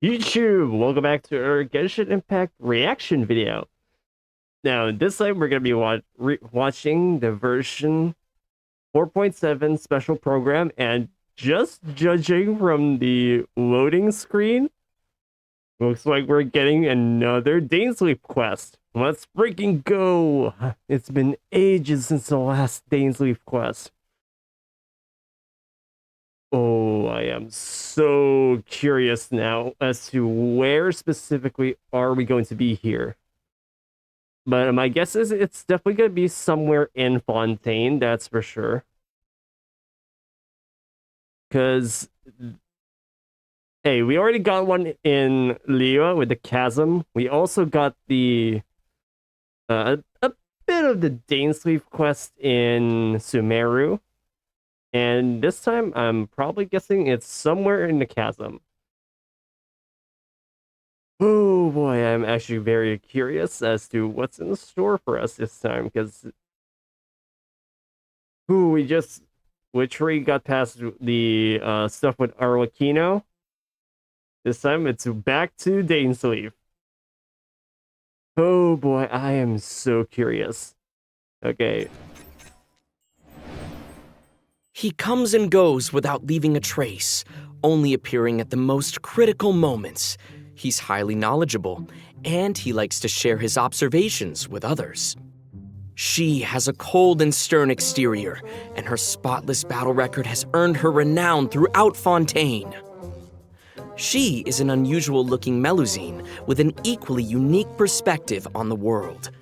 YouTube, welcome back to our Genshin Impact reaction video. Now, this time we're going to be watching the version 4.7 special program, and just judging from the loading screen, looks like we're getting another Dainsleif quest. Let's freaking go! It's been ages since the last Dainsleif quest. Oh, I am so curious now as to where specifically are we going to be here. But my guess is it's definitely going to be somewhere in Fontaine, that's for sure. Because, hey, we already got one in Liyue with the chasm. We also got the a bit of the Dainsleif quest in Sumeru. And this time, I'm probably guessing it's somewhere in the chasm. Oh boy, I'm actually very curious as to what's in store for us this time, because we literally got past the stuff with Arlecchino. This time, it's back to Dainsleif. Oh boy, I am so curious. Okay. He comes and goes without leaving a trace, only appearing at the most critical moments. He's highly knowledgeable, and he likes to share his observations with others. She has a cold and stern exterior, and her spotless battle record has earned her renown throughout Fontaine. She is an unusual-looking Melusine with an equally unique perspective on the world.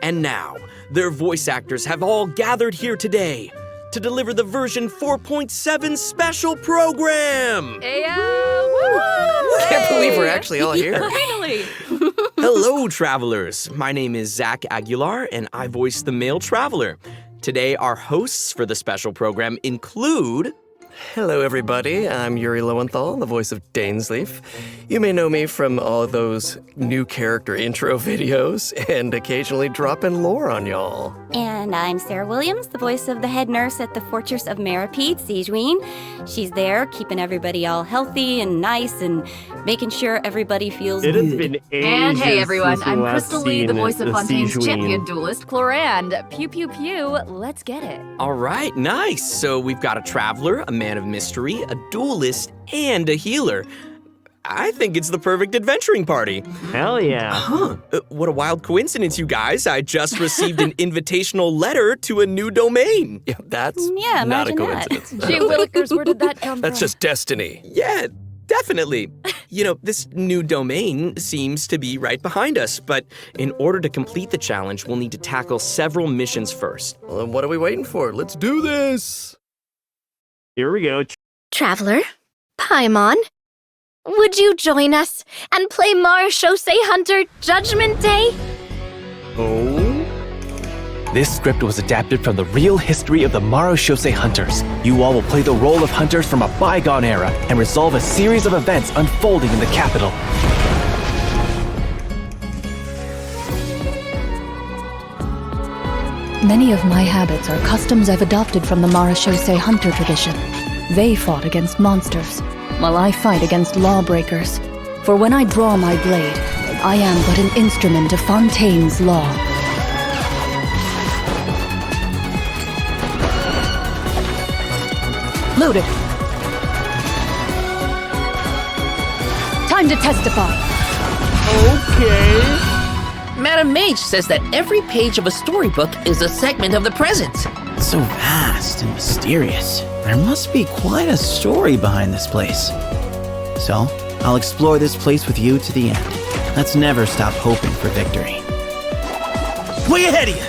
And now, their voice actors have all gathered here today to deliver the version 4.7 special program! I Can't believe we're actually all here. Finally! Hello, travelers. My name is Zach Aguilar, and I voice the male traveler. Today, our hosts for the special program include... Hello, everybody. I'm Yuri Lowenthal, the voice of Dainsleif. You may know me from all those new character intro videos and occasionally dropping lore on y'all. And I'm Sarah Williams, the voice of the head nurse at the Fortress of Maripede, Sijuin. She's there keeping everybody all healthy and nice and making sure everybody feels It good. has been ages. And hey everyone, since we I'm last Crystal Lee, the seen voice of the Fontaine's Sijuin. champion duelist, Chlorand. Pew pew pew, let's get it. All right, nice. So we've got a traveler, a man of mystery, a duelist, and a healer. I think it's the perfect adventuring party. Hell yeah. Huh, what a wild coincidence, you guys. I just received an invitational letter to a new domain. Yeah, that's Yeah, not a imagine that. coincidence. Gee willikers, where did that come That's from? just destiny. Yeah, definitely. You know, this new domain seems to be right behind us, but in order to complete the challenge, we'll need to tackle several missions first. Well, then what are we waiting for? Let's do this. Here we go. Traveler, Paimon, would you join us and play Marechaussee Hunter Judgment Day? Oh. This script was adapted from the real history of the Marechaussee Hunters. You all will play the role of hunters from a bygone era and resolve a series of events unfolding in the capital. Many of my habits are customs I've adopted from the Marechaussee Hunter tradition. They fought against monsters, while I fight against lawbreakers. For when I draw my blade, I am but an instrument of Fontaine's law. Loaded. Time to testify. Okay. Madam Mage says that every page of a storybook is a segment of the present. So vast and mysterious. There must be quite a story behind this place. So, I'll explore this place with you to the end. Let's never stop hoping for victory. Way ahead of you!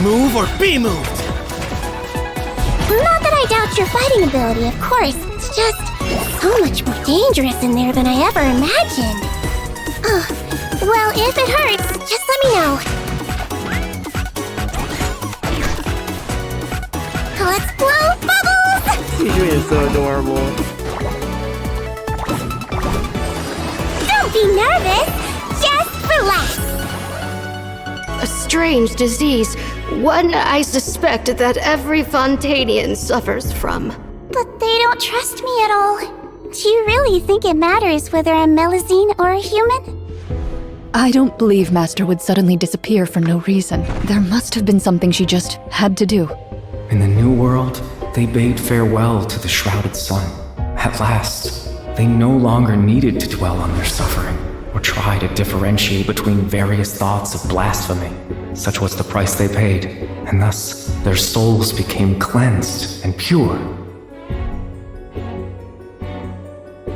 Move or be moved! Not that I doubt your fighting ability, of course. It's just so much more dangerous in there than I ever imagined. Well, if it hurts, just let me know. Let's blow bubbles! Sijuin is so adorable. Don't be nervous. Just relax. A strange disease, one I suspect that every Fontainian suffers from. But they don't trust me at all. Do you really think it matters whether I'm Melusine or a human? I don't believe Master would suddenly disappear for no reason. There must have been something she just had to do. In the new world, they bade farewell to the shrouded sun. At last, they no longer needed to dwell on their suffering, or try to differentiate between various thoughts of blasphemy. Such was the price they paid, and thus their souls became cleansed and pure.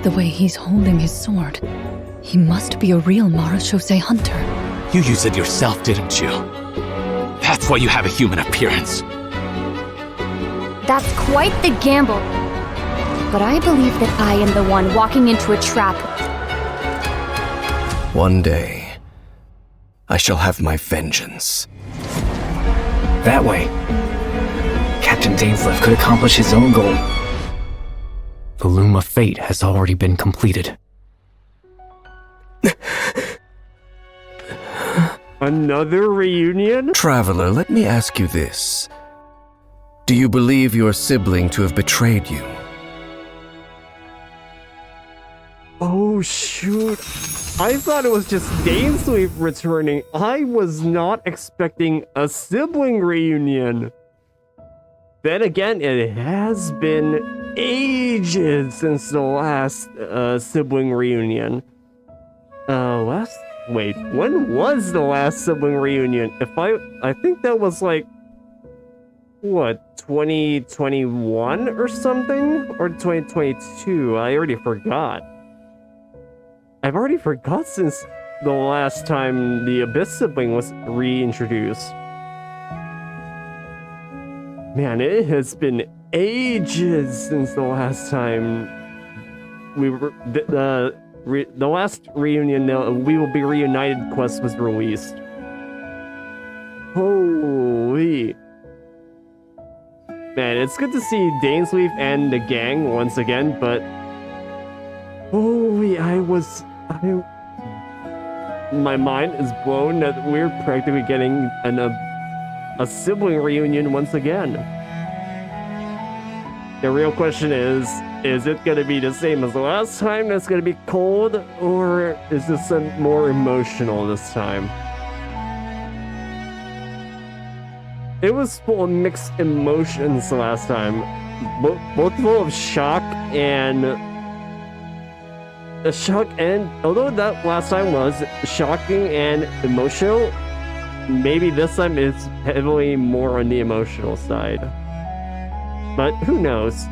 The way he's holding his sword, he must be a real Marashose hunter. You used it yourself, didn't you? That's why you have a human appearance. That's quite the gamble. But I believe that I am the one walking into a trap. One day, I shall have my vengeance. That way, Captain Dainsleif could accomplish his own goal. The loom of fate has already been completed. Another reunion? Traveler, let me ask you this. Do you believe your sibling to have betrayed you? Oh shoot. I thought it was just Dainsleif returning. I was not expecting a sibling reunion. Then again, it has been ages since the last sibling reunion. Wait, when was the last sibling reunion? I think that was like, what, 2021 or something? Or 2022? I already forgot. I've already forgot since the last time the Abyss sibling was reintroduced. Man, it has been ages since the last time we were the last reunion. We Will Be Reunited quest was released. Holy man, it's good to see Dainsleif and the gang once again, but holy, my mind is blown that we're practically getting a sibling reunion once again. The real question is it going to be the same as the last time? That's going to be cold, or is this more emotional this time? It was full of mixed emotions last time, both full of shock and although that last time was shocking and emotional, maybe this time it's heavily more on the emotional side. But who knows?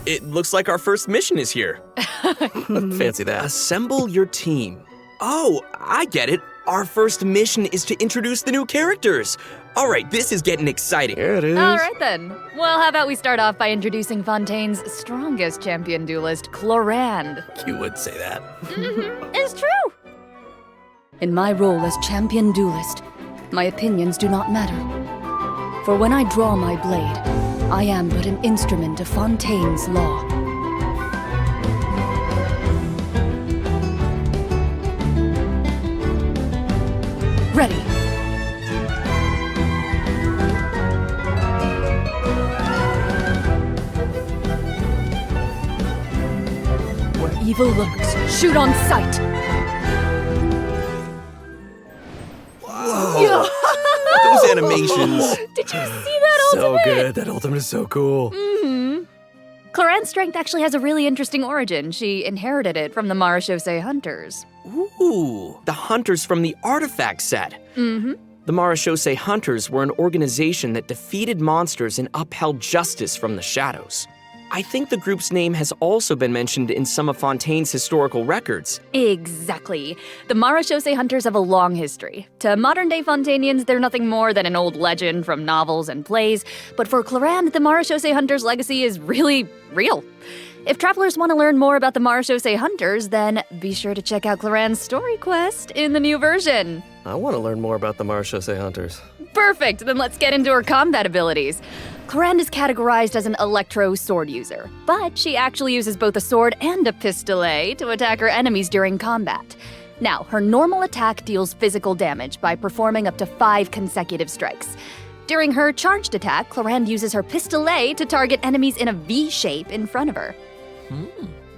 It looks like our first mission is here. Fancy that. Assemble your team. Oh, I get it. Our first mission is to introduce the new characters. All right, this is getting exciting. Here it is. All right then. Well, how about we start off by introducing Fontaine's strongest champion duelist, Clorand. You would say that. It's true. In my role as champion duelist, my opinions do not matter. For when I draw my blade, I am but an instrument of Fontaine's law. Ready. Where evil lurks, shoot on sight. Whoa! Those animations. Did you see that So ultimate? good. That ultimate is so cool. Clorand's strength actually has a really interesting origin. She inherited it from the Marashose Hunters. Ooh, the Hunters from the Artifact set. Mm-hmm. The Marashose Hunters were an organization that defeated monsters and upheld justice from the shadows. I think the group's name has also been mentioned in some of Fontaine's historical records. Exactly. The Marashose Hunters have a long history. To modern-day Fontainians, they're nothing more than an old legend from novels and plays, but for Clorand, the Marashose Hunters' legacy is really real. If travelers want to learn more about the Marashose Hunters, then be sure to check out Cloran's story quest in the new version. I want to learn more about the Marashose Hunters. Perfect! Then let's get into her combat abilities. Cloran is categorized as an electro sword user, but she actually uses both a sword and a pistolet to attack her enemies during combat. Now, her normal attack deals physical damage by performing up to 5 consecutive strikes. During her charged attack, Cloran uses her pistolet to target enemies in a V shape in front of her.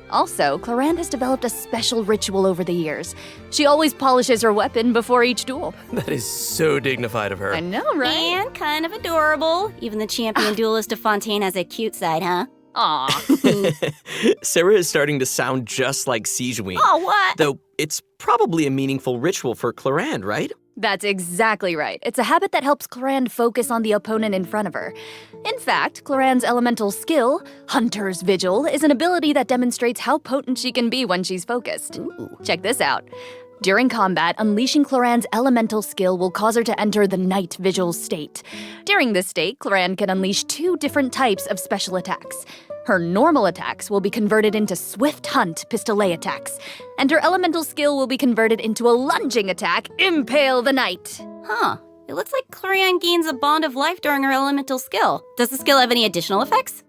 Also, Cloran has developed a special ritual over the years. She always polishes her weapon before each duel. That is so dignified of her. I know, right? And kind of adorable. Even the champion duelist of Fontaine has a cute side, huh? Aw. Sarah is starting to sound just like Sijuin. Oh, what? Though it's probably a meaningful ritual for Cloran, right? That's exactly right. It's a habit that helps Cloran focus on the opponent in front of her. In fact, Cloran's elemental skill, Hunter's Vigil, is an ability that demonstrates how potent she can be when she's focused. Ooh. Check this out. During combat, unleashing Cloran's elemental skill will cause her to enter the Night Vigil state. During this state, Cloran can unleash 2 different types of special attacks. Her normal attacks will be converted into Swift Hunt pistolet attacks, and her elemental skill will be converted into a lunging attack, Impale the Knight. Huh. It looks like Cloran gains a bond of life during her elemental skill. Does the skill have any additional effects?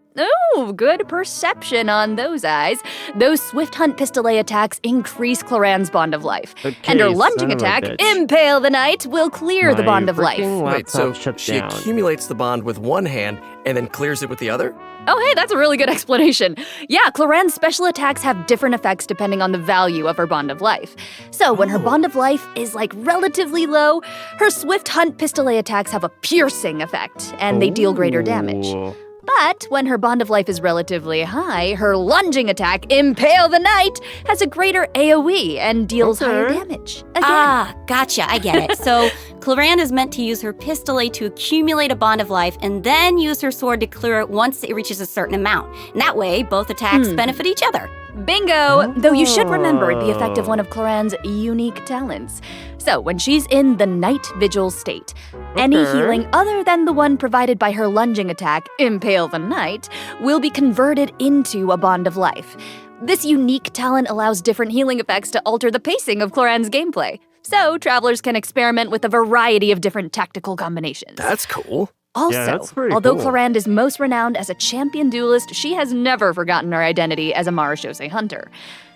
Oh, good perception on those eyes. Those Swift Hunt pistolet attacks increase Cloran's bond of life. Okay, And her son lunging of a attack, bitch. Impale the Knight, will clear the My bond of life. freaking Wait, so laptop shut she down. accumulates the bond with one hand and then clears it with the other? Oh, hey, that's a really good explanation. Yeah, Cloran's special attacks have different effects depending on the value of her bond of life. So when her bond of life is relatively low, her Swift Hunt pistolet attacks have a piercing effect, and they deal greater damage. Ooh. But when her bond of life is relatively high, her lunging attack, Impale the Knight, has a greater AoE and deals higher damage. Again. Ah, gotcha. I get it. So, Cloran is meant to use her pistolet to accumulate a bond of life and then use her sword to clear it once it reaches a certain amount. And that way, both attacks benefit each other. Bingo! Though you should remember the effect of one of Cloran's unique talents. So, when she's in the Night Vigil state, any healing other than the one provided by her lunging attack, Impale the Knight, will be converted into a bond of life. This unique talent allows different healing effects to alter the pacing of Cloran's gameplay. So, travelers can experiment with a variety of different tactical combinations. That's cool. Also, that's pretty although cool. Cloran is most renowned as a champion duelist, she has never forgotten her identity as a Marashose hunter.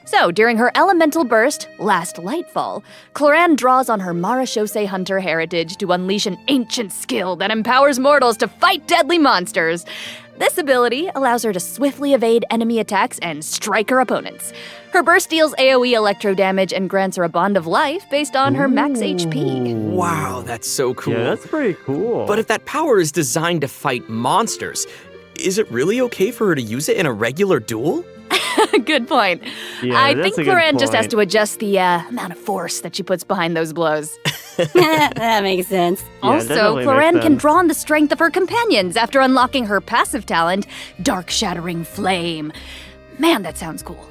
So, during her elemental burst, Last Lightfall, Cloran draws on her Marashose hunter heritage to unleash an ancient skill that empowers mortals to fight deadly monsters. This ability allows her to swiftly evade enemy attacks and strike her opponents. Her burst deals AoE electro damage and grants her a bond of life based on her max HP. Wow, that's so cool. Yeah, that's pretty cool. But if that power is designed to fight monsters, is it really okay for her to use it in a regular duel? Good point. Yeah, I that's think a good Cloran just has point. to adjust the amount of force that she puts behind those blows. That makes sense. Yeah, Also, definitely Cloran makes can sense. draw on the strength of her companions after unlocking her passive talent, Dark Shattering Flame. Man, that sounds cool.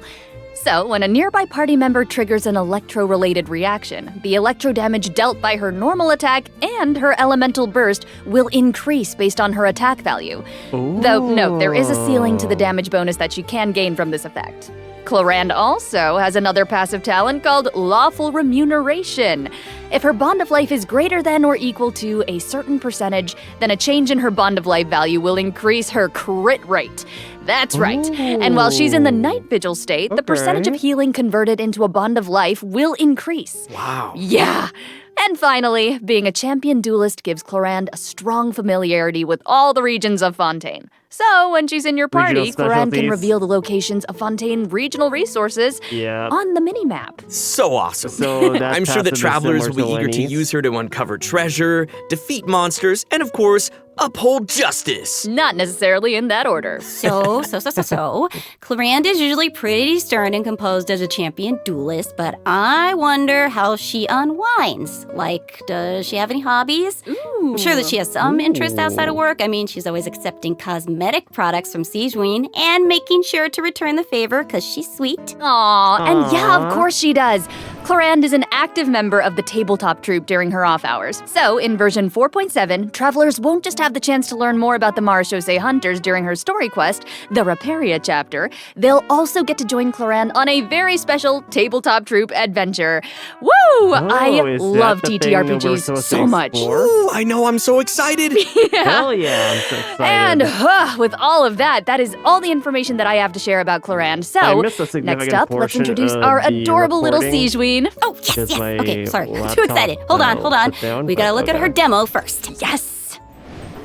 So, when a nearby party member triggers an electro-related reaction, the electro damage dealt by her normal attack and her elemental burst will increase based on her attack value. Though, note, there is a ceiling to the damage bonus that she can gain from this effect. Cloran also has another passive talent called Lawful Remuneration. If her bond of life is greater than or equal to a certain percentage, then a change in her bond of life value will increase her crit rate. That's right. And while she's in the Night Vigil state, the percentage of healing converted into a bond of life will increase. Wow. Yeah. And finally, being a champion duelist gives Cloran a strong familiarity with all the regions of Fontaine. So, when she's in your party, Regional Cloran can specialties. reveal the locations of Fontaine regional resources Yeah. on the minimap. So awesome. So that I'm sure that passive is travelers will be similar to eager to Lenny's. use her to uncover treasure, defeat monsters, and of course, uphold justice. Not necessarily in that order. So, Cloran is usually pretty stern and composed as a champion duelist, but I wonder how she unwinds. Like, does she have any hobbies? I'm sure that she has some interest outside of work. I mean, she's always accepting cosmetic products from Sijuin and making sure to return the favor because she's sweet. Aw, and yeah, of Aw. course she does. Clorand is an active member of the tabletop troupe during her off hours. So, in version 4.7, travelers won't just have the chance to learn more about the Marachose hunters during her story quest, the Raparia chapter, they'll also get to join Clorand on a very special tabletop troupe adventure. Woo! I love TTRPGs so much. Ooh, I know, I'm so excited. Hell yeah, I'm so excited. And with all of that, that is all the information that I have to share about Clorand. So, next up, let's introduce our adorable little Sijuin. Oh, yes. Okay, sorry. I'm too laptop, excited. Hold on. We gotta look at her demo first. Yes.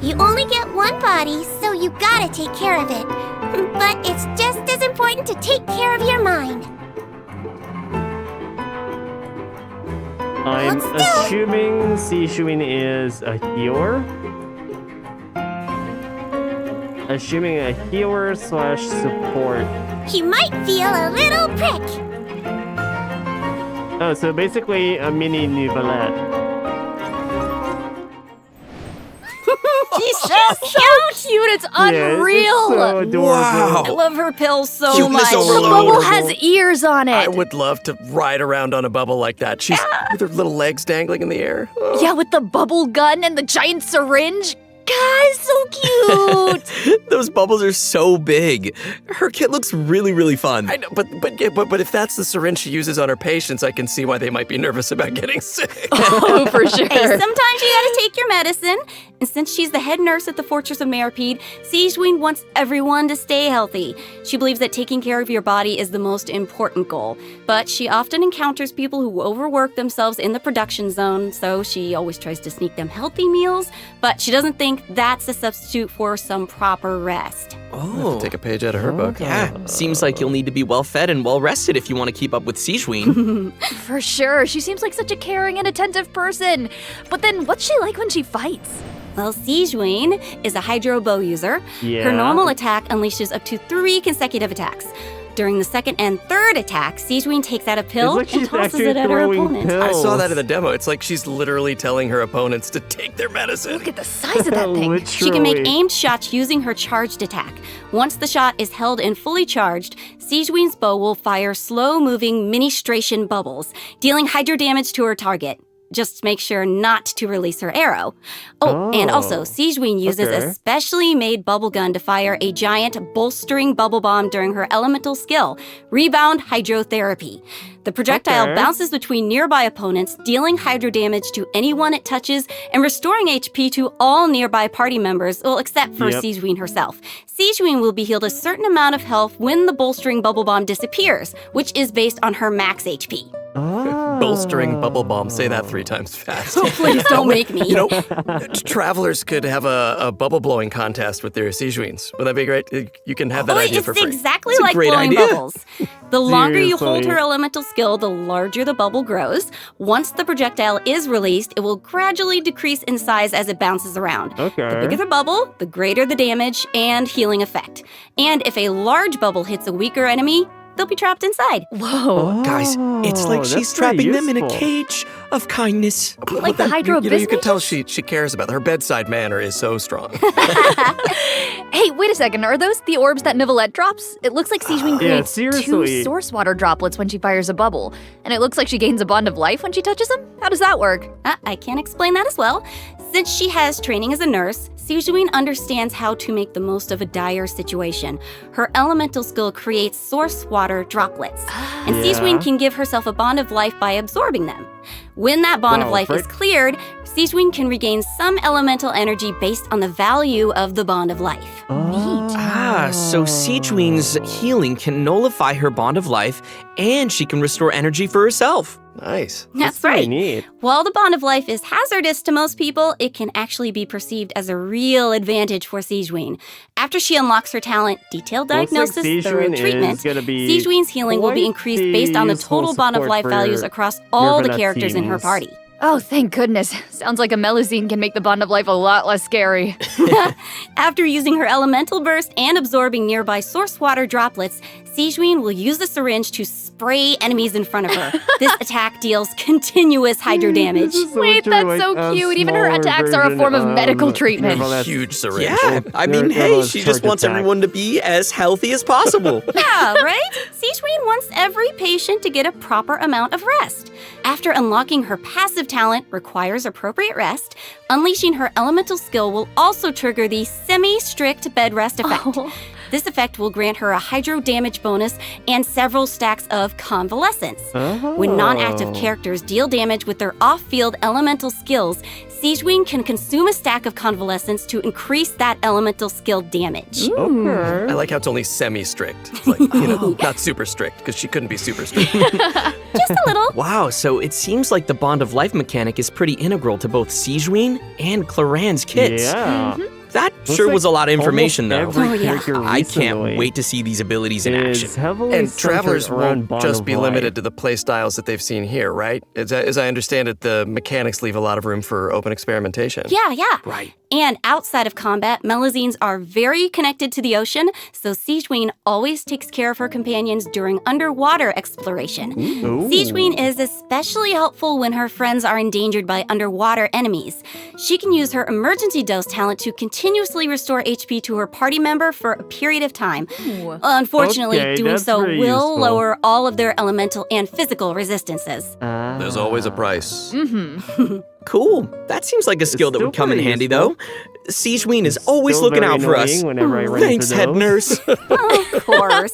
You only get one body, so you gotta take care of it. But it's just as important to take care of your mind. I'm assuming Sijuin is a healer? Assuming a healer / support. He might feel a little prick. Oh, so basically a mini Nouvellette. She's so cute. It's unreal. It's so adorable. Wow. I love her pills so Cuteness much. overload. The bubble has ears on it. I would love to ride around on a bubble like that. She's with her little legs dangling in the air. Oh. Yeah, with the bubble gun and the giant syringe. Guys, so cute. Those bubbles are so big. Her kit looks really, really fun. I know, but if that's the syringe she uses on her patients, I can see why they might be nervous about getting sick. Oh, for sure. Hey, sometimes you gotta take your medicine. And since she's the head nurse at the Fortress of Meripede, Sijuin wants everyone to stay healthy. She believes that taking care of your body is the most important goal. But she often encounters people who overwork themselves in the production zone, so she always tries to sneak them healthy meals, but she doesn't think that's a substitute for some proper rest. Oh, take a page out of her book. Yeah, seems like you'll need to be well-fed and well-rested if you want to keep up with Sijuin. For sure. She seems like such a caring and attentive person. But then what's she like when she fights? Well, Sijuin is a Hydro Bow user. Yeah. Her normal attack unleashes up to 3 consecutive attacks. During the second and third attack, Sijuin takes out a pill It's like and she's tosses actually it at her throwing opponent. pills. I saw that in the demo. It's like she's literally telling her opponents to take their medicine. Look at the size of that thing. She can make aimed shots using her charged attack. Once the shot is held and fully charged, Sijuin's bow will fire slow-moving ministration bubbles, dealing hydro damage to her target. Just make sure not to release her arrow. And also, Sijuin uses a specially made bubble gun to fire a giant bolstering bubble bomb during her elemental skill, Rebound Hydrotherapy. The projectile bounces between nearby opponents, dealing hydro damage to anyone it touches and restoring HP to all nearby party members, well, except for Sijuin herself. Sijuin will be healed a certain amount of health when the bolstering bubble bomb disappears, which is based on her max HP. Bolstering bubble bomb. Say that 3 times fast. Oh, please don't make me. You know, travelers could have a bubble blowing contest with their Sijuins. Wouldn't that be great? You can have that idea for free. It's exactly It's a like great blowing idea. bubbles. The longer you hold Seriously. her elemental skill, the larger the bubble grows. Once the projectile is released, it will gradually decrease in size as it bounces around. The bigger the bubble, the greater the damage and healing effect. And if a large bubble hits a weaker enemy, they'll be trapped inside. Whoa. Guys, it's like she's that's pretty trapping them in a useful. cage of kindness. Like the Hydro You can tell Bismuth? she cares about them. Her bedside manner is so strong. Hey, wait a second. Are those the orbs that Nouvellette drops? It looks like Sijuin creates 2 seriously. source water droplets when she fires a bubble. And it looks like she gains a bond of life when she touches them? How does that work? I can explain that as well. Since she has training as a nurse, Sijuin understands how to make the most of a dire situation. Her elemental skill creates source water droplets, and Sijuin can give herself a bond of life by absorbing them. When that bond of life is cleared, Sijuin can regain some elemental energy based on the value of the bond of life. So Sijuin's healing can nullify her bond of life, and she can restore energy for herself. Nice. That's pretty right. neat. While the bond of life is hazardous to most people, it can actually be perceived as a real advantage for Sijuin. After she unlocks her talent, detailed Looks like diagnosis, thorough Sijuin treatment, is gonna be Sijuin's healing will be quite increased based on the useful total bond of support life for values across all the Nouvellette characters in her teams. party. Oh, thank goodness. Sounds like a Melusine can make the bond of life a lot less scary. After using her elemental burst and absorbing nearby source water droplets, Sijuin will use the syringe to spray enemies in front of her. This attack deals continuous hydro damage. Wait, that's so cute. Even her attacks are a form of medical treatment. Huge syringe. Yeah, I mean, hey, she just wants everyone to be as healthy as possible. Yeah, right? Sijuin wants every patient to get a proper amount of rest. After unlocking her passive talent requires appropriate rest, unleashing her elemental skill will also trigger the semi-strict bed rest effect. Oh. This effect will grant her a hydro damage bonus and several stacks of convalescence. When non-active characters deal damage with their off-field elemental skills, Sijuin can consume a stack of convalescence to increase that elemental skill damage. I like how it's only semi-strict. It's like, not super strict, because she couldn't be super strict. Just a little. Wow, so it seems like the Bond of Life mechanic is pretty integral to both Sijuin and Claran's kits. Yeah. That sure was a lot of information, though. I can't recently wait to see these abilities in is action. heavily And centered travelers around won't Bond just of be Life. limited to the play styles that they've seen here, right? As I understand it, the mechanics leave a lot of room for open experimentation. Yeah. Right. And outside of combat, Melazines are very connected to the ocean, so Sijuin always takes care of her companions during underwater exploration. Sijuin is especially helpful when her friends are endangered by underwater enemies. She can use her emergency dose talent to continuously restore HP to her party member for a period of time. Unfortunately, Okay, doing that's so will pretty useful. lower all of their elemental and physical resistances. There's always a price. Cool. That seems like a skill that still would come in pretty handy, useful. though. Sijuin is always Still looking very out for us. annoying whenever I run Thanks, into head those. nurse. Of course.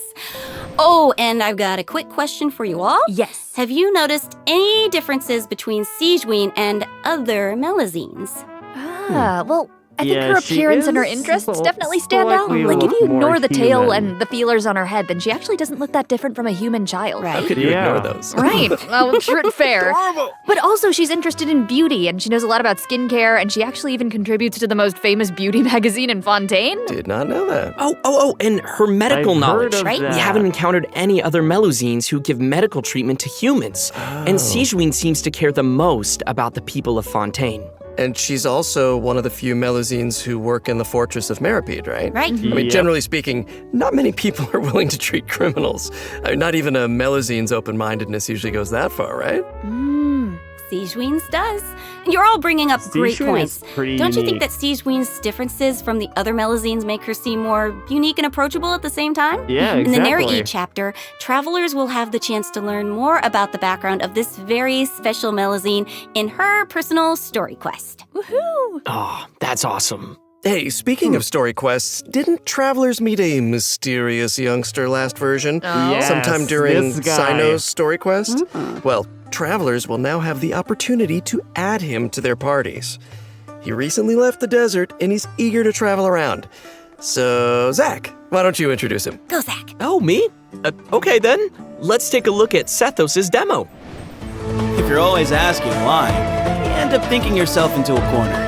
Oh, and I've got a quick question for you all. Yes. Have you noticed any differences between Sijuin and other Melazines? Well, I think Yeah, her she appearance and her is interests definitely stand out. slightly Like, if you more ignore the tail human. and the feelers on her head, then she actually doesn't look that different from a human child. Right. How could you Yeah. ignore those? Right. Well, true, fair. But also, she's interested in beauty, and she knows a lot about skincare, and she actually even contributes to the most famous beauty magazine in Fontaine. Did not know that. Oh, and her medical I've knowledge. heard of right? that. We haven't encountered any other Melazines who give medical treatment to humans. And Sijuin seems to care the most about the people of Fontaine. And she's also one of the few Melazines who work in the Fortress of Meripede, right? Right? I mean, Yep. generally speaking, not many people are willing to treat criminals. I mean, not even a Melazine's open-mindedness usually goes that far, right? Sijuin's does. And you're all bringing up great Sijuin points. is pretty Don't you think unique. that Sijuin's differences from the other Melazines make her seem more unique and approachable at the same time? Yeah, In the exactly. Narrate chapter, travelers will have the chance to learn more about the background of this very special Melazine in her personal story quest. Woohoo! Oh, that's awesome. Hey, speaking of story quests, didn't travelers meet a mysterious youngster last version? Yes, Sometime during this guy. Sino's story quest? Well, travelers will now have the opportunity to add him to their parties. He recently left the desert and he's eager to travel around. So, Zach, why don't you introduce him? Go, Zach. Oh, me? Okay, then. Let's take a look at Sethos' demo. If you're always asking why, you end up thinking yourself into a corner.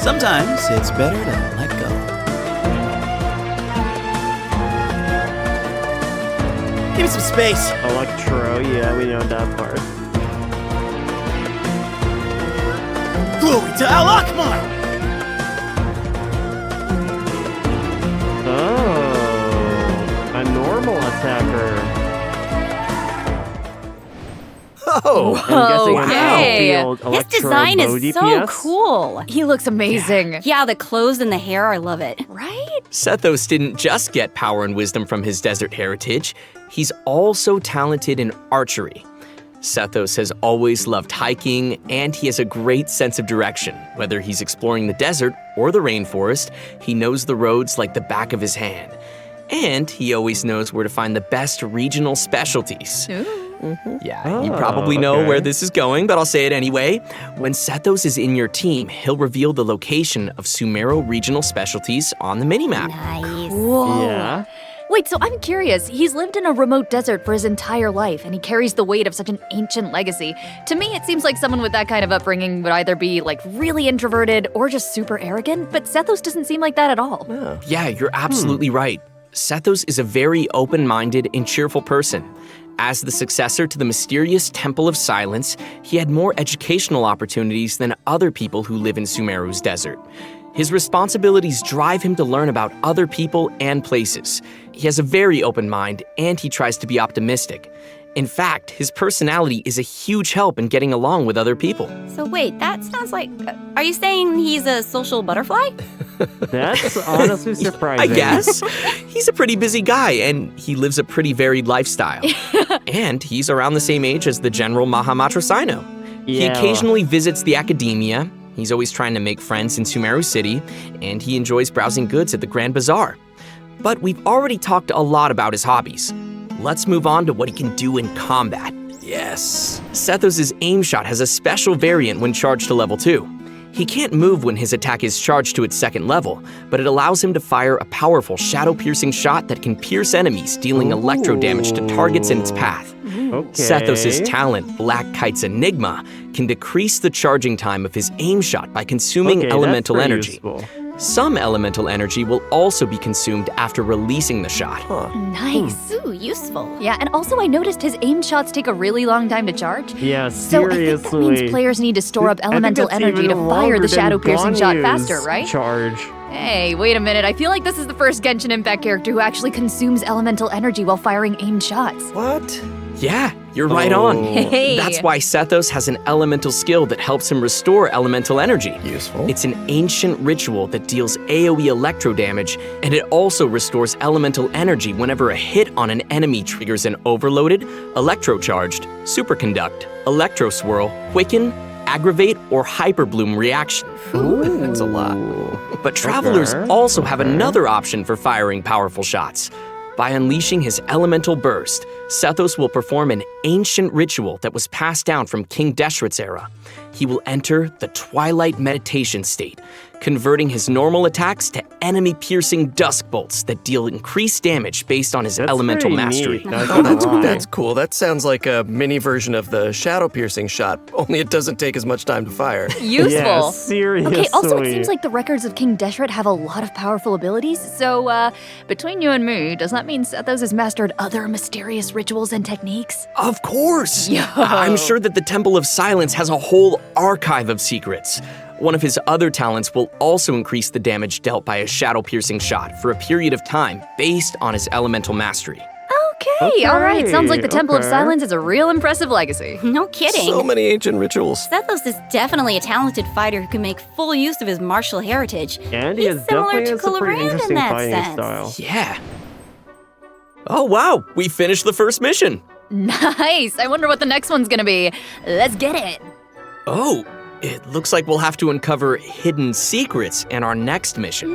Sometimes it's better to let go. Give me some space. Electro, yeah, we know that part. Glory to Al-Akmar! Oh, a normal attacker. Oh, I'm guessing an Okay. outfield His electro design bow is so DPS. cool. He looks amazing. Yeah, the clothes and the hair, I love it. Right? Sethos didn't just get power and wisdom from his desert heritage, he's also talented in archery. Sethos has always loved hiking, and he has a great sense of direction. Whether he's exploring the desert or the rainforest, he knows the roads like the back of his hand. And he always knows where to find the best regional specialties. Yeah, you probably know okay. where this is going, but I'll say it anyway. When Sethos is in your team, he'll reveal the location of Sumero regional specialties on the minimap. Nice. Whoa. Yeah. Wait, so I'm curious. He's lived in a remote desert for his entire life, and he carries the weight of such an ancient legacy. To me, it seems like someone with that kind of upbringing would either be, like, really introverted or just super arrogant, but Sethos doesn't seem like that at all. Yeah, you're absolutely right. Sethos is a very open-minded and cheerful person. As the successor to the mysterious Temple of Silence, he had more educational opportunities than other people who live in Sumeru's desert. His responsibilities drive him to learn about other people and places. He has a very open mind, and he tries to be optimistic. In fact, his personality is a huge help in getting along with other people. So wait, that sounds like... are you saying he's a social butterfly? That's honestly surprising. I guess. He's a pretty busy guy, and he lives a pretty varied lifestyle. And he's around the same age as the General Mahamatra Sino. He occasionally visits the academia. He's always trying to make friends in Sumeru City, and he enjoys browsing goods at the Grand Bazaar. But we've already talked a lot about his hobbies. Let's move on to what he can do in combat. Yes. Sethos' aim shot has a special variant when charged to level 2. He can't move when his attack is charged to its second level, but it allows him to fire a powerful shadow-piercing shot that can pierce enemies, dealing electro damage to targets in its path. Okay. Sethos' talent, Black Kite's Enigma, can decrease the charging time of his aim shot by consuming elemental energy. Useful. Some elemental energy will also be consumed after releasing the shot. Nice. Ooh, useful. Yeah, and also I noticed his aim shots take a really long time to charge. Yeah, So I seriously. think that means players need to store up elemental energy to fire the shadow-piercing shot faster, right? Charge. Hey, wait a minute. I feel like this is the first Genshin Impact character who actually consumes elemental energy while firing aimed shots. What? Yeah, you're right on. Hey. That's why Sethos has an elemental skill that helps him restore elemental energy. Useful. It's an ancient ritual that deals AoE electro damage, and it also restores elemental energy whenever a hit on an enemy triggers an overloaded, electrocharged, superconduct, electro swirl, quicken, aggravate, or hyperbloom reaction. Ooh, that's a lot. But travelers also have another option for firing powerful shots. By unleashing his elemental burst, Sethos will perform an ancient ritual that was passed down from King Deshret's era. He will enter the Twilight Meditation state, converting his normal attacks to enemy-piercing dusk bolts that deal increased damage based on his elemental mastery. That's cool. That sounds like a mini version of the shadow-piercing shot, only it doesn't take as much time to fire. Useful. Yeah, seriously. Okay, also it seems like the records of King Deshret have a lot of powerful abilities, so between you and me, does that mean Sethos has mastered other mysterious rituals and techniques? Of course! Yo. I'm sure that the Temple of Silence has a whole archive of secrets. One of his other talents will also increase the damage dealt by a shadow-piercing shot for a period of time based on his elemental mastery. Okay, all right. Sounds like the Temple of okay. Silence is a real impressive legacy. No kidding. So many ancient rituals. Sethos is definitely a talented fighter who can make full use of his martial heritage. And he He's has similar definitely to has a pretty Colorand in interesting that fighting sense. style. Yeah. Oh wow, we finished the first mission. Nice. I wonder what the next one's gonna be. Let's get it. Oh, it looks like we'll have to uncover hidden secrets in our next mission.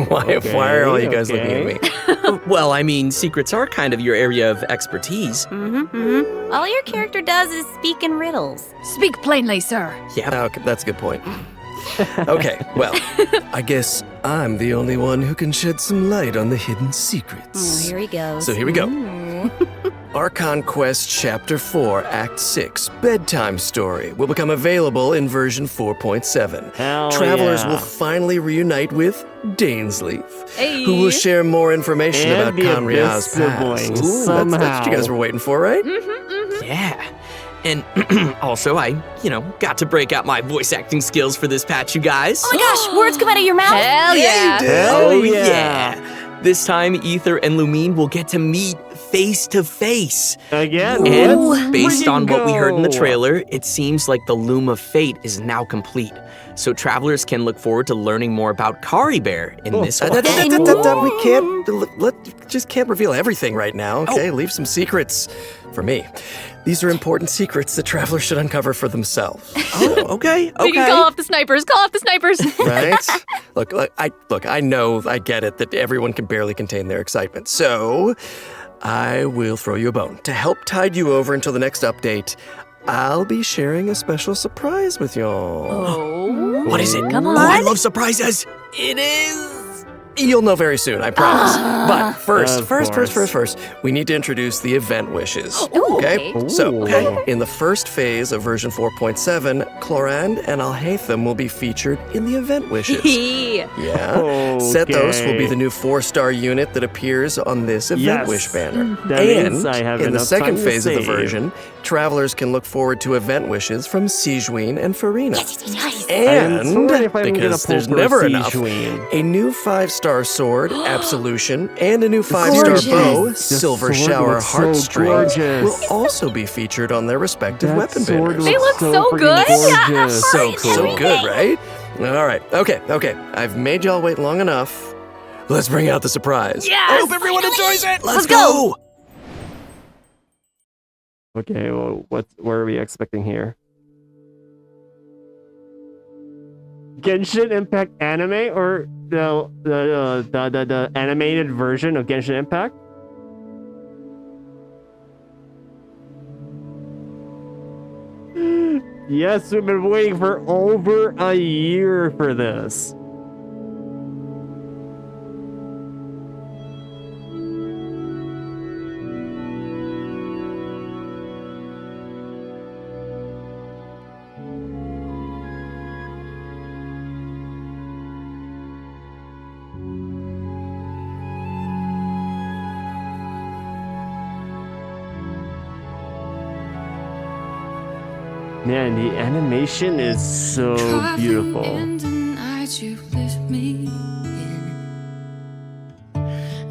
Why are all you guys looking at me? Well, I mean, secrets are kind of your area of expertise. All your character does is speak in riddles. Speak plainly, sir. Yeah. Okay, that's a good point. Okay, well, I guess I'm the only one who can shed some light on the hidden secrets. Oh, here he goes. So here we go. Archon Quest Chapter 4, Act 6, Bedtime Story will become available in version 4.7. Hell Travelers yeah. will finally reunite with Dainsleaf, Hey. who will share more information And about the Conria's Abyss siblings, past. That's what you guys were waiting for, right? Yeah. And also, I, got to break out my voice acting skills for this patch, you guys. Oh my gosh, words come out of your mouth. Hell yeah. Hell yeah. This time, Ether and Lumine will get to meet face to face. Again. And let's based on freaking what we heard in the go. trailer, it seems like the Loom of Fate is now complete. So travelers can look forward to learning more about Kari Bear in this one. We just can't reveal everything right now, okay? Leave some secrets for me. These are important secrets that travelers should uncover for themselves. Oh, okay. We can call off the snipers. Call off the snipers. Right? I know, I get it that everyone can barely contain their excitement. So, I will throw you a bone. To help tide you over until the next update, I'll be sharing a special surprise with y'all. Oh. What is it? Come on. Oh, I love surprises. It is You'll know very soon, I promise. But Of first, we need to introduce the event wishes. Okay? So, in the first phase of version 4.7, Clorand and Alhaitham will be featured in the event wishes. Yeah. Sethos will be the new 4-star unit that appears on this event wish banner. That means And I have in the enough second time to phase of the save. version, travelers can look forward to event wishes from Sijuin and Farina. I'm sorry if I'm gonna Because pull there's for never enough, Sijuin. a new 5-star sword, Absolution, and a new 5-star bow, The Silver sword Shower looks so Heartstrings, gorgeous. will also be featured on their respective That weapon sword banners. They look so freaking good. gorgeous. So good, right? All right, okay. I've made y'all wait long enough. Let's bring out the surprise. I hope everyone enjoys it. Let's go. Okay, well, what are we expecting here? Genshin Impact anime or the animated version of Genshin Impact? Yes, we've been waiting for over a year for this. Man, the animation is so beautiful.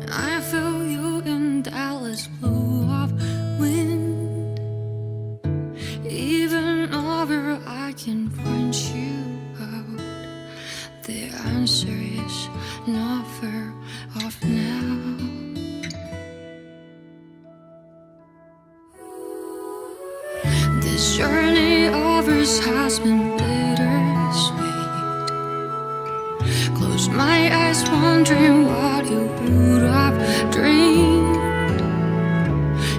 I feel you in Dallas blew off wind. Even over I can find you out. The answer is not far off now. This journey of ours has been bittersweet. Close my eyes, wondering what you would have dreamed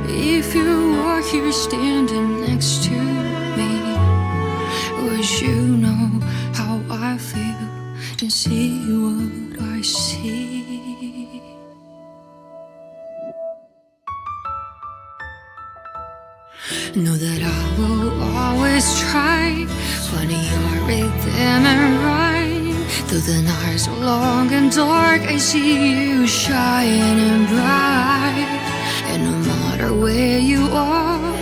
if you were here standing next to me. Would you know how I feel and see what I see? Know that I will always try, finding your rhythm and rhyme. Through the nights so long and dark, I see you shining bright. And no matter where you are,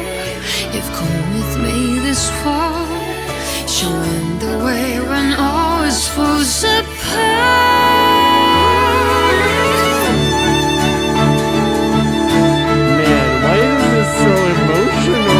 you've come with me this far, showing the way when all is falls apart. Man, why is this so emotional?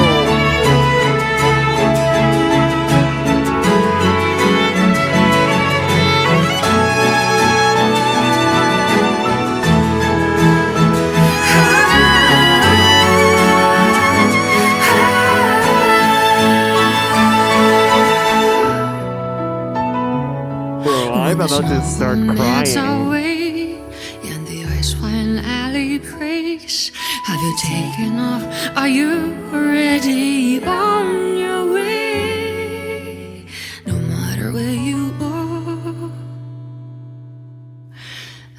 Bro, I'm about to start crying. Away, and the ice wine alley breaks. Have you taken off? Are you already on your way? No matter where you are,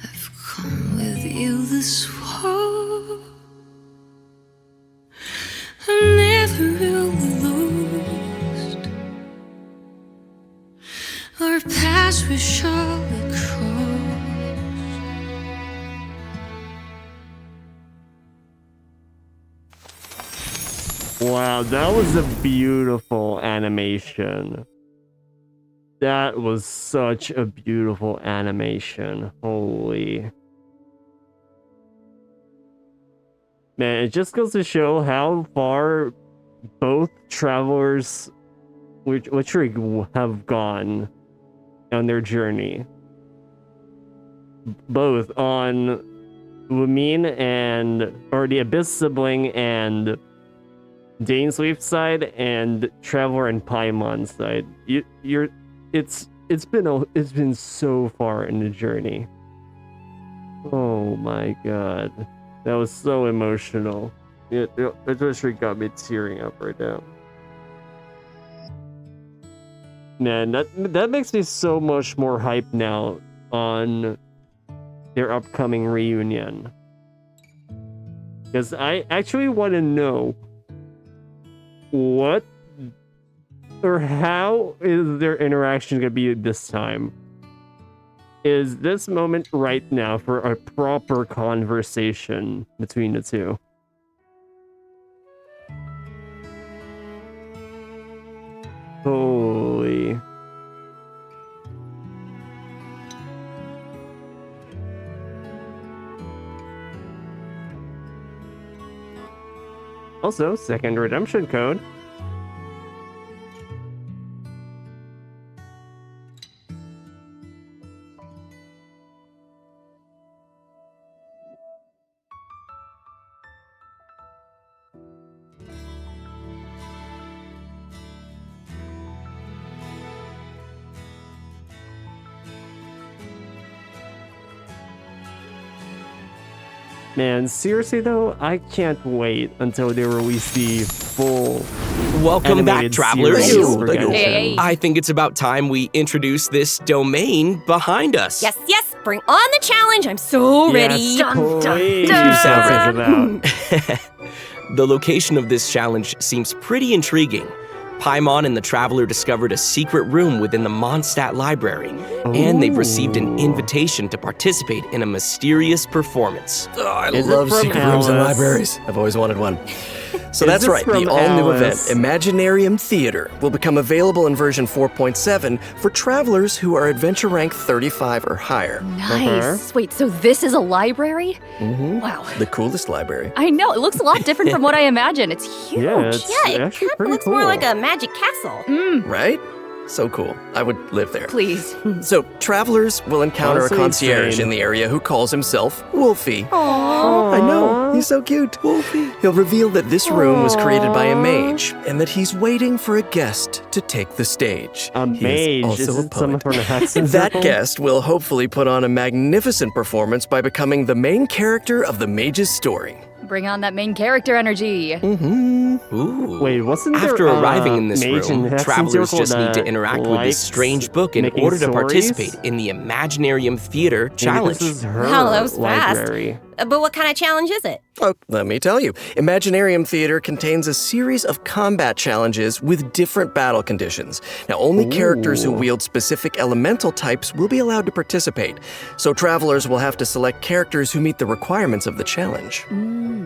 I've come with you this far. I'm never really lost. Our paths we shall cross. Wow, that was a beautiful animation. That was such a beautiful animation. Holy. Man, it just goes to show how far both travelers which have gone on their journey. Both on Lumine or the Abyss sibling and Dainsleif side, and Traveler and Paimon side. It's been so far in the journey. Oh my god, that was so emotional. It literally got me tearing up right now. Man, that makes me so much more hyped now on their upcoming reunion. Because I actually want to know what or how is their interaction going to be this time. Is this moment right now for a proper conversation between the two? Holy. Also, second redemption code. Man, seriously though, I can't wait until they release the full Welcome back, animated travelers. series for Genshin. I think it's about time we introduce this domain behind us. Yes, yes, bring on the challenge. I'm so ready. Yes, please. You sound About. The location of this challenge seems pretty intriguing. Paimon and the Traveler discovered a secret room within the Mondstadt Library, and they've received an invitation to participate in a mysterious performance. Oh, I Is it love from secret rooms in Alice? libraries. I've always wanted one. So Is that's this right, the from all-new event, Alice? Imaginarium Theater, will become available in version 4.7 for travelers who are adventure rank 35 or higher. Nice. Wait, so this is a library? Wow. The coolest library. I know, it looks a lot different from what I imagined. It's huge. Yeah, it's Yeah, it actually kind of pretty looks cool. more like a magic castle. Right? So cool. I would live there. Please. So, travelers will encounter Honestly, a concierge insane. in the area who calls himself Wolfie. Aww. I know, he's so cute. Wolfie. He'll reveal that this room was created by a mage and that he's waiting for a guest to take the stage. A He mage. also Is a it someone poet. from the Hexen That Circle? guest will hopefully put on a magnificent performance by becoming the main character of the mage's story. Bring on that main character energy. Ooh. Wait, wasn't there After arriving in this mage in room, Hexen travelers Circle just need to that interact with likes this strange book in making order to stories? participate in the Imaginarium Theater Maybe Challenge. This is her Wow, that was fast. library. But what kind of challenge is it? Oh, let me tell you. Imaginarium Theater contains a series of combat challenges with different battle conditions. Now, only characters who wield specific elemental types will be allowed to participate. So travelers will have to select characters who meet the requirements of the challenge.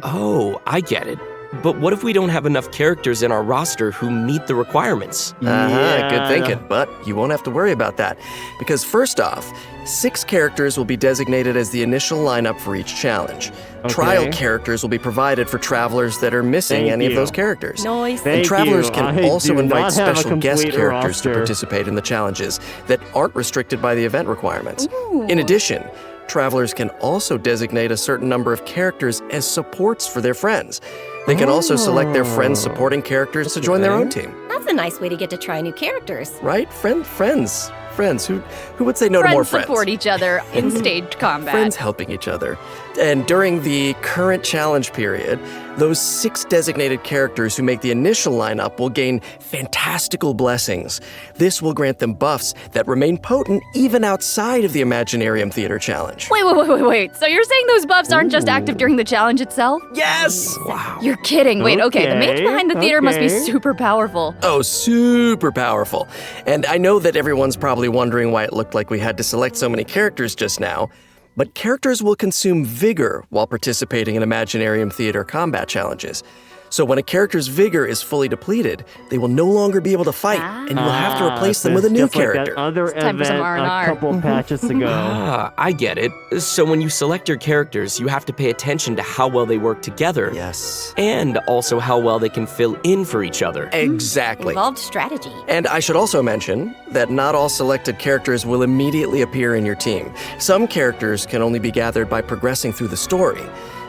Oh, I get it. But what if we don't have enough characters in our roster who meet the requirements? Good thinking, but you won't have to worry about that. Because first off, 6 characters will be designated as the initial lineup for each challenge. Trial characters will be provided for travelers that are missing Thank any of you. those characters. Noise. And Thank travelers you. can I also do invite not have a special guest complete characters to roster. participate in the challenges that aren't restricted by the event requirements. In addition, travelers can also designate a certain number of characters as supports for their friends. They can also select their friends' supporting characters to join their own team. That's a nice way to get to try new characters. Right? Friends. Who would say no to more Friends friends? support each other in staged combat. Friends helping each other. And during the current challenge period, those 6 designated characters who make the initial lineup will gain fantastical blessings. This will grant them buffs that remain potent even outside of the Imaginarium Theater Challenge. Wait. So you're saying those buffs aren't just active during the challenge itself? Yes! Wow. You're kidding. Wait, okay. The mage Okay, behind the theater must be okay. super powerful. Oh, super powerful. And I know that everyone's probably wondering why it looked like we had to select so many characters just now, but characters will consume vigor while participating in Imaginarium Theater combat challenges. So when a character's vigor is fully depleted, they will no longer be able to fight, and you will have to replace them with a new Just like character. that other time for event some a R&R. couple patches ago. I get it. So when you select your characters, you have to pay attention to how well they work together. Yes. And also how well they can fill in for each other. Exactly. Involved strategy. And I should also mention that not all selected characters will immediately appear in your team. Some characters can only be gathered by progressing through the story.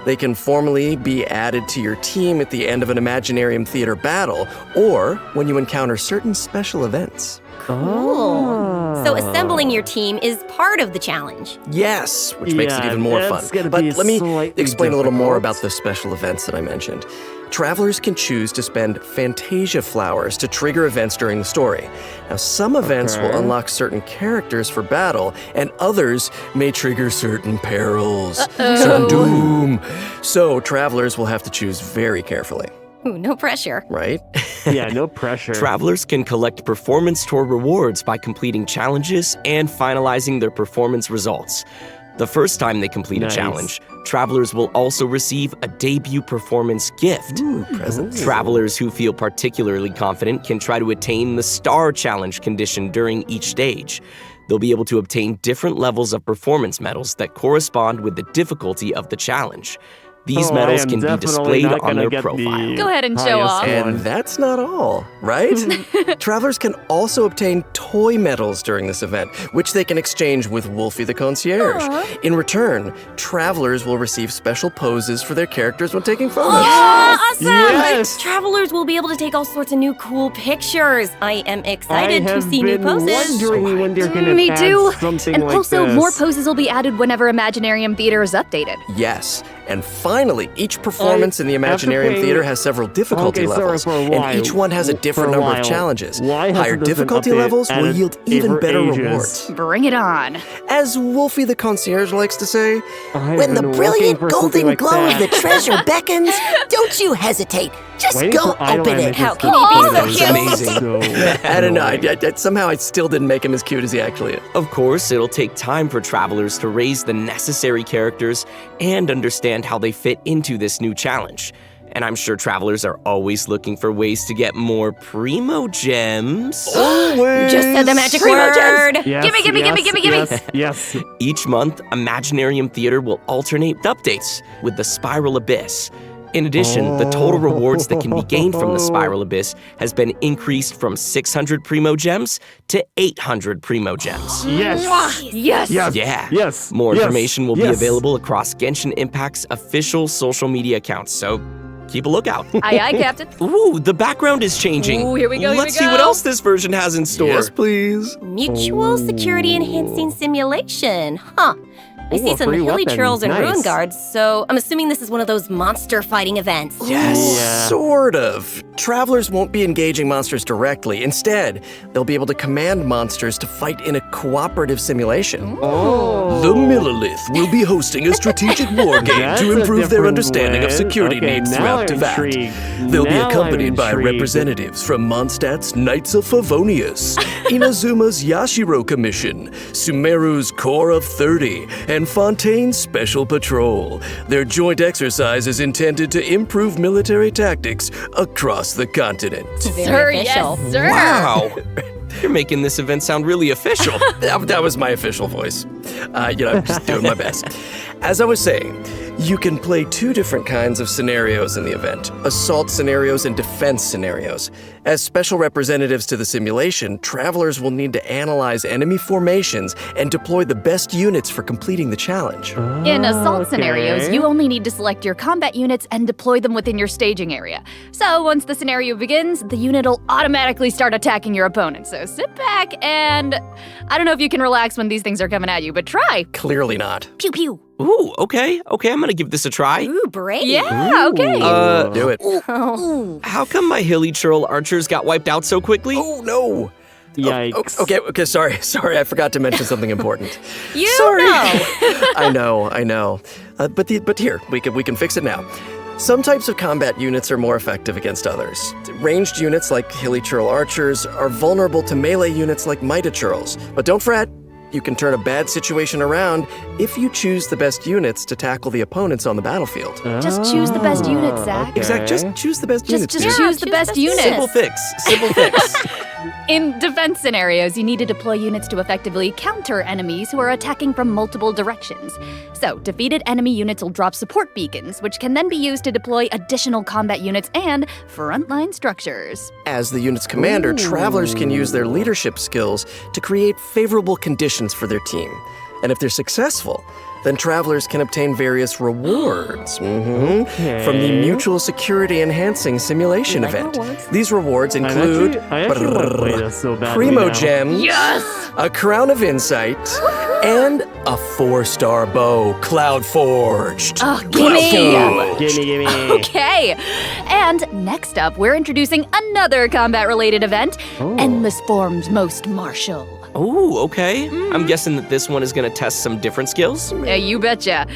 They can formally be added to your team at the end of an Imaginarium Theater battle, or when you encounter certain special events. Cool. So assembling your team is part of the challenge. Yes, which makes it even more fun. But let me explain a little more about the special events that I mentioned. Travelers can choose to spend Fantasia flowers to trigger events during the story. Now, some events will unlock certain characters for battle, and others may trigger certain perils, certain doom. So, travelers will have to choose very carefully. Ooh, no pressure. Right? Yeah, no pressure. Travelers can collect performance toward rewards by completing challenges and finalizing their performance results. The first time they complete a challenge, travelers will also receive a debut performance gift. Presents. Travelers who feel particularly confident can try to attain the Star Challenge condition during each stage. They'll be able to obtain different levels of performance medals that correspond with the difficulty of the challenge. These medals can be displayed on their profile. Go ahead and show off. And that's not all, right? Travelers can also obtain toy medals during this event, which they can exchange with Wolfie the Concierge. In return, travelers will receive special poses for their characters when taking photos. Awesome! Yes. Travelers will be able to take all sorts of new cool pictures. I am excited to see new poses. Wondering when they're gonna Me add too. something And like also, this. more poses will be added whenever Imaginarium Theater is updated. Yes. And finally, each performance in the Imaginarium Theater has several difficulty levels, and each one has a different number of challenges. Higher difficulty levels will yield even better rewards. Bring it on. As Wolfie the Concierge likes to say, When the brilliant golden glow of the treasure beckons, don't you hesitate. Just go open it. How can he be so cute? Amazing. I don't know, somehow I still didn't make him as cute as he actually is. Of course, it'll take time for travelers to raise the necessary characters and understand how they fit into this new challenge. And I'm sure travelers are always looking for ways to get more primo gems. Always. Just said the magic word. Yes, Gimme. Yes. Each month, Imaginarium Theater will alternate with updates with the Spiral Abyss. In addition, the total rewards that can be gained from the Spiral Abyss has been increased from 600 Primo Gems to 800 Primo Gems. Yes. Yes. Yeah. Yes. More Yes. information will be Yes. available across Genshin Impact's official social media accounts, so keep a lookout. Aye, Captain. Ooh, the background is changing. Ooh, here we go, here Let's we see what go. else this version has in store. Yes, please. Mutual security enhancing simulation. Huh. I see Ooh, some free hilly weapon. churls and ruin Nice. guards, so I'm assuming this is one of those monster fighting events. Yes, sort of. Travelers won't be engaging monsters directly. Instead, they'll be able to command monsters to fight in a cooperative simulation. The Millilith will be hosting a strategic war game That's to a improve their different understanding of way. security Okay, needs now throughout I'm Teyvat. intrigued. They'll be Now I'm accompanied by intrigued. representatives from Mondstadt's Knights of Favonius, Inazuma's Yashiro Commission, Sumeru's Corps of 30, and Fontaine's Special Patrol. Their joint exercise is intended to improve military tactics across the continent. Very official. Yes, sir. Wow. You're making this event sound really official. That was my official voice. I'm just doing my best. As I was saying, you can play two different kinds of scenarios in the event: assault scenarios and defense scenarios. As special representatives to the simulation, travelers will need to analyze enemy formations and deploy the best units for completing the challenge. In assault scenarios, you only need to select your combat units and deploy them within your staging area. So once the scenario begins, the unit will automatically start attacking your opponent. So sit back and I don't know if you can relax when these things are coming at you, but try. Clearly not. Pew pew. Ooh, okay, I'm gonna give this a try. Ooh, brave. Yeah, okay. Do it. How come my hilly churl archers got wiped out so quickly? Oh, no. Yikes. Okay, sorry, I forgot to mention something important. You Sorry. know. I know. But here, we can fix it now. Some types of combat units are more effective against others. Ranged units like hilly churl archers are vulnerable to melee units like mighty churls. But don't fret. You can turn a bad situation around if you choose the best units to tackle the opponents on the battlefield. Just choose the best units, Zach. Okay. Exactly. Just choose the best units. Just dude. choose the best units. Simple fix. In defense scenarios, you need to deploy units to effectively counter enemies who are attacking from multiple directions. So, defeated enemy units will drop support beacons, which can then be used to deploy additional combat units and frontline structures. As the unit's commander, travelers can use their leadership skills to create favorable conditions for their team. And if they're successful, then travelers can obtain various rewards from the Mutual Security Enhancing Simulation event. These rewards include I actually want to play this so badly Primo now. Gems, a Crown of Insight, and a 4-star bow, Cloud Forged. Oh, gimme! Gimme. Okay. And next up, we're introducing another combat-related event, Endless Forms Most Martial. Oh, okay. I'm guessing that this one is going to test some different skills. Yeah, you betcha.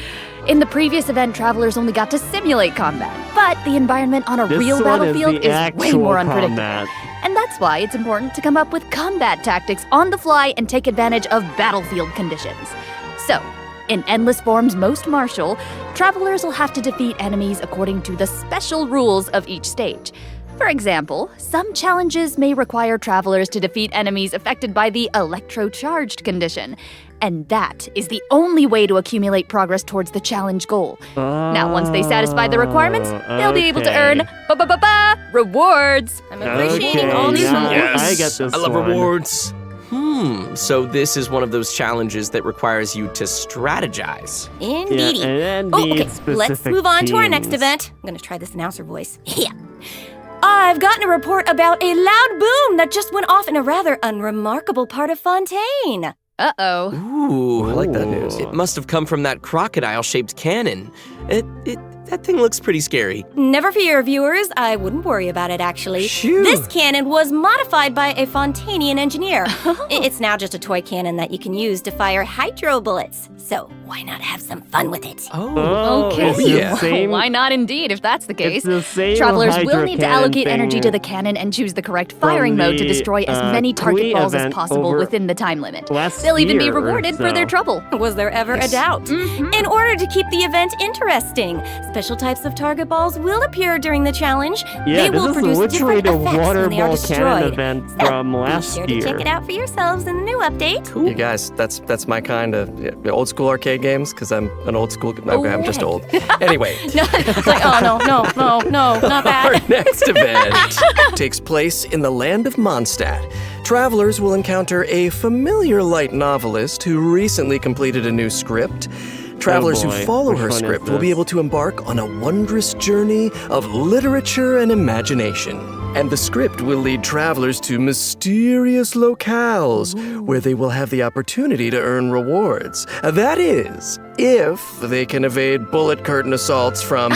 In the previous event, travelers only got to simulate combat, but the environment on a real battlefield is way more unpredictable. Combat. And that's why it's important to come up with combat tactics on the fly and take advantage of battlefield conditions. So, in Endless Forms Most Martial, travelers will have to defeat enemies according to the special rules of each stage. For example, some challenges may require travelers to defeat enemies affected by the electro-charged condition, and that is the only way to accumulate progress towards the challenge goal. Now, once they satisfy the requirements, they'll be able to earn rewards. I'm appreciating all these now rewards. I get this I love one. rewards. So this is one of those challenges that requires you to strategize. Indeedy. Yeah, and Oh, okay. need Let's specific move on to our next teams. event. I'm gonna try this announcer voice. Yeah. I've gotten a report about a loud boom that just went off in a rather unremarkable part of Fontaine. Uh-oh. Ooh, I like that news. It must have come from that crocodile-shaped cannon. That thing looks pretty scary. Never fear, viewers. I wouldn't worry about it, actually. Phew. This cannon was modified by a Fontanian engineer. It's now just a toy cannon that you can use to fire hydro bullets. So why not have some fun with it? Okay. It's the yeah. same- Why not indeed, if that's the case? It's the same Travelers will hydro need to cannon allocate energy thing to the cannon and choose the correct firing mode to the, destroy as many target Kui balls as event possible over within the time limit. last They'll even be year, rewarded for their so. trouble. Was there ever a doubt? In order to keep the event interesting, special types of target balls will appear during the challenge. Yeah, they this will is produce literally different the effects water when they are ball cannon destroyed. event So, from last be sure to year. check it out for yourselves in the new update. You guys, that's my kind of old school arcade games because I'm an old school. I'm just old. Anyway, No, it's like, oh no, not our that. next event takes place in the land of Mondstadt. Travelers will encounter a familiar light novelist who recently completed a new script. Travelers who boy. follow Which her one is script will be this? able to embark on a wondrous journey of literature and imagination. And the script will lead travelers to mysterious locales where they will have the opportunity to earn rewards. That is, if they can evade bullet curtain assaults from,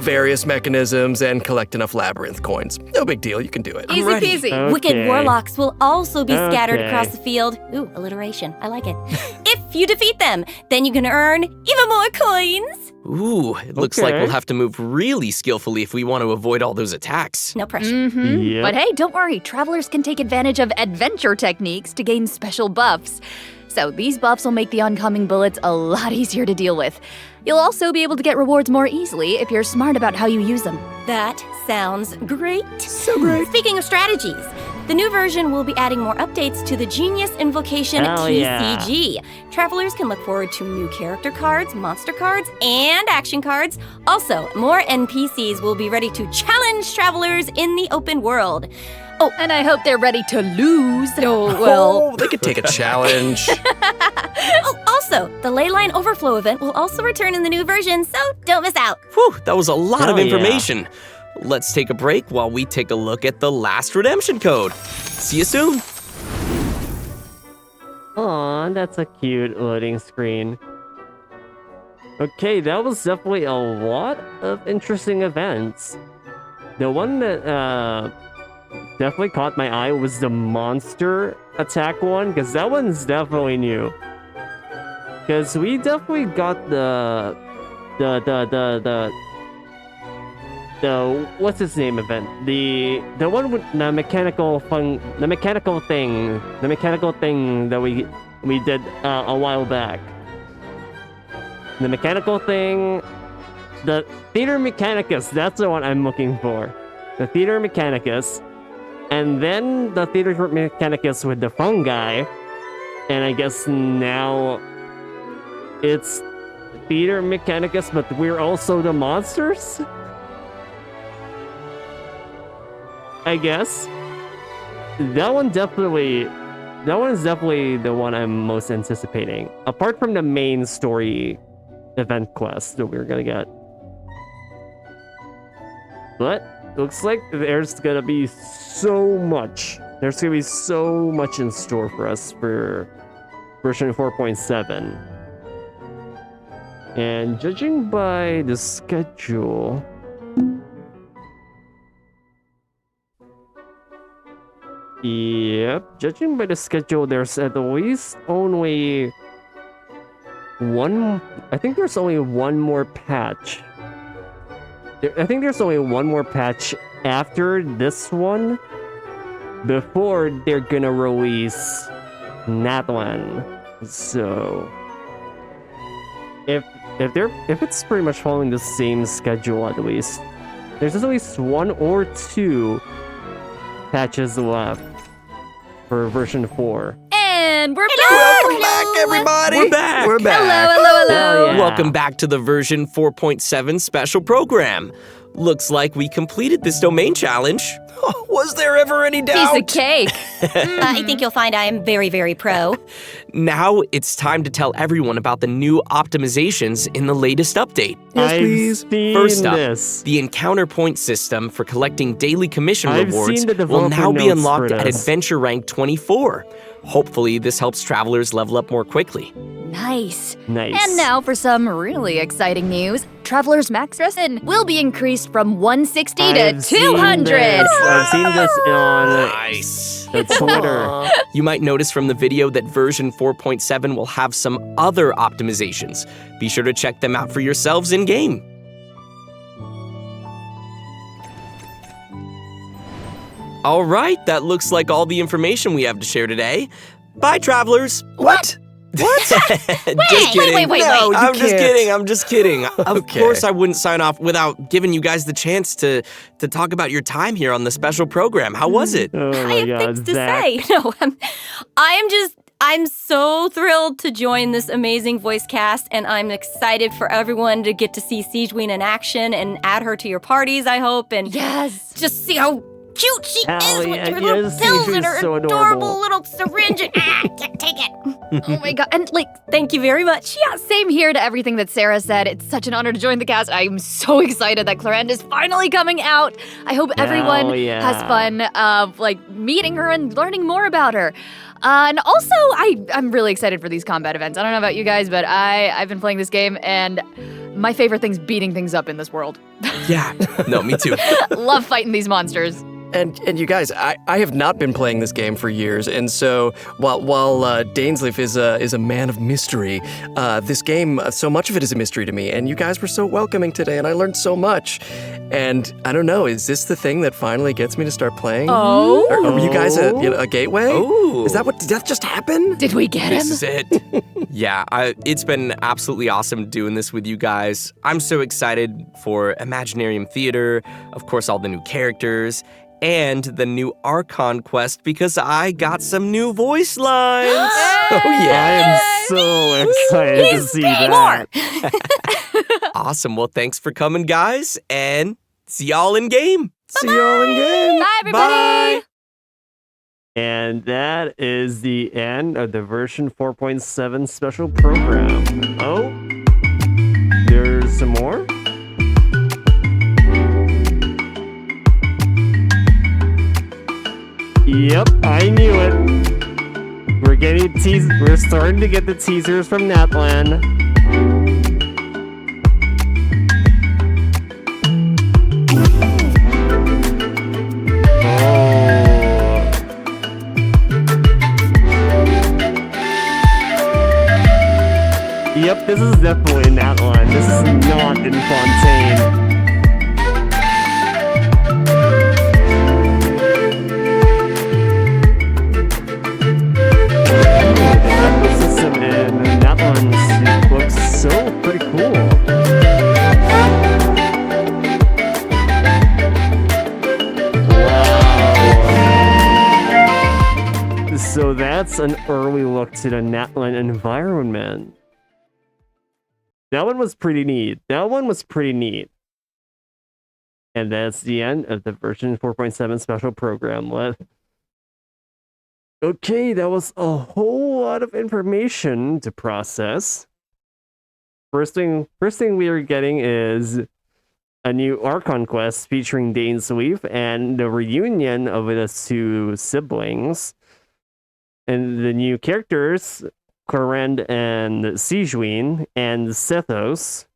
various mechanisms and collect enough labyrinth coins. No big deal, you can do it. Easy peasy. Okay. Wicked warlocks will also be scattered Okay. across the field. Ooh, alliteration. I like it. If you defeat them, then you can earn even more coins. Ooh, it looks like Okay. we'll have to move really skillfully if we want to avoid all those attacks. No pressure. Yep. But hey, don't worry, travelers can take advantage of adventure techniques to gain special buffs. So these buffs will make the oncoming bullets a lot easier to deal with. You'll also be able to get rewards more easily if you're smart about how you use them. That sounds great. So great. Speaking of strategies, the new version will be adding more updates to the Genius Invocation Hell yeah. TCG. Travelers can look forward to new character cards, monster cards, and action cards. Also, more NPCs will be ready to challenge travelers in the open world. Oh, and I hope they're ready to lose. Oh, Oh, they could take a challenge. Oh, also, the Leyline Overflow event will also return in the new version, so don't miss out. Whew, that was a lot of Hell yeah. information. Let's take a break while we take a look at the last redemption code. See you soon. Aw, that's a cute loading screen. Okay, that was definitely a lot of interesting events. The one that definitely caught my eye was the monster attack one, because that one's definitely new. Because we definitely got the what's his name event? The one with the mechanical thing that we did a while back. The mechanical thing, the Theater Mechanicus, that's the one I'm looking for. The Theater Mechanicus. And then the Theater Mechanicus with the fungi. And I guess now it's Theater Mechanicus, but we're also the monsters? I guess. That one is definitely the one I'm most anticipating. Apart from the main story event quest that we're gonna get. But looks like there's gonna be so much. There's gonna be so much in store for us for version 4.7. And judging by the schedule, yep, judging by the schedule, there's at least only one. I think there's only one more patch. I think there's only one more patch after this one before they're gonna release Natlan. So if it's pretty much following the same schedule, at least there's at least 1 or 2 patches left for version 4. And we're back! Welcome back, everybody! We're back! We're back! Hello. Yeah. Welcome back to the version 4.7 special program. Looks like we completed this domain challenge. Was there ever any doubt? Piece of cake. I think you'll find I am very, very pro. Now it's time to tell everyone about the new optimizations in the latest update. Yes, I've please. seen First up, this. the encounter point system for collecting daily commission I've rewards seen the will developer now be notes unlocked for at this. adventure rank 24. Hopefully, this helps travelers level up more quickly. Nice. Nice. And now for some really exciting news. Traveler's max dressing will be increased from 160 I've to seen 200. this. I've seen this on Nice. the Twitter. You might notice from the video that version 4.7 will have some other optimizations. Be sure to check them out for yourselves in-game. All right, that looks like all the information we have to share today. Bye, travelers. What? Just kidding. wait. No, you I'm just can't. kidding. I'm just kidding. Of Okay. course, I wouldn't sign off without giving you guys the chance to talk about your time here on the special program. How was it? Oh I my have god, things to Zach. say. No, I'm so thrilled to join this amazing voice cast, and I'm excited for everyone to get to see Siegeween in action and add her to your parties, I hope, and Yes. just see how cute she Hell is yeah, with her little yes, pills Siegeweenn's and her so adorable adorable. little syringe. And, can't take it. Oh my god. And like, Thank you very much. yeah, same here to everything that Sarah said. It's such an honor to join the cast. I'm so excited that Claranda is finally coming out. I hope everyone yeah. has fun like meeting her and learning more about her. And also, I'm really excited for these combat events. I don't know about you guys, but I've been playing this game, and my favorite thing's beating things up in this world. Yeah. No, me too. Love fighting these monsters. And you guys, I have not been playing this game for years, and so while Dainsleif is a man of mystery, this game, so much of it is a mystery to me. And you guys were so welcoming today, and I learned so much. And I don't know, is this the thing that finally gets me to start playing? Oh. Are you guys a gateway? Oh. Is that what? Did that just happen? Did we get him? This is it. Yeah, it's been absolutely awesome doing this with you guys. I'm so excited for Imaginarium Theater, of course, all the new characters, and the new Archon quest because I got some new voice lines. Oh yeah. I am so excited to see that. Awesome. Well, thanks for coming, guys, and see y'all in game. See y'all in game. Bye, everybody. Bye. And that is the end of the version 4.7 special program. Oh, there's some more? Yep, I knew it. We're starting to get the teasers from Natlan. Yep, this is definitely Natlan. This is not in Fontaine. The system in Natlan looks so pretty cool. Wow. So that's an early look to the Natlan environment. That one was pretty neat. And that's the end of the version 4.7 special program. Okay, that was a whole lot of information to process. first thing we are getting is a new Archon quest featuring Dane Sweep and the reunion of the two siblings. And the new characters, Korend and Sijuin and Sethos.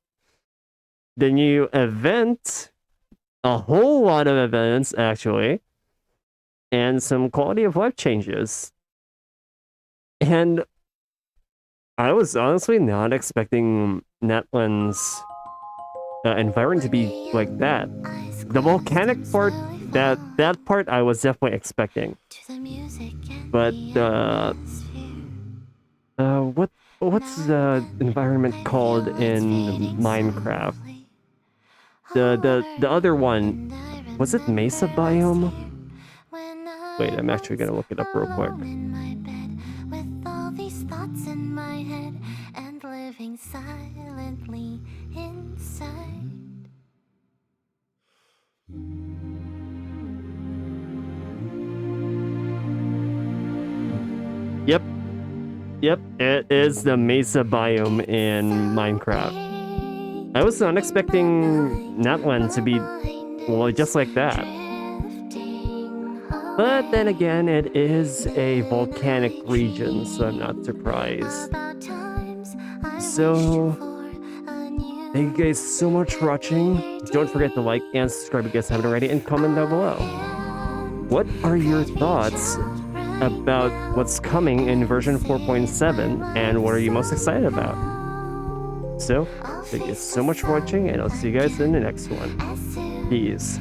The new event, a whole lot of events actually, and some quality of life changes. And I was honestly not expecting Natlan's environment to be like that. The volcanic part, that part I was definitely expecting. But what's the environment called in Minecraft? The other one, was it Mesa biome? Wait, I'm actually gonna look it up real quick. Yep, it is the Mesa biome in Minecraft. I was not expecting Natlan to be, well, just like that. But then again, it is a volcanic region, so I'm not surprised. So, thank you guys so much for watching. Don't forget to like and subscribe if you guys haven't already, and comment down below. What are your thoughts about what's coming in version 4.7, and what are you most excited about? So, thank you so much for watching, and I'll see you guys in the next one. Peace.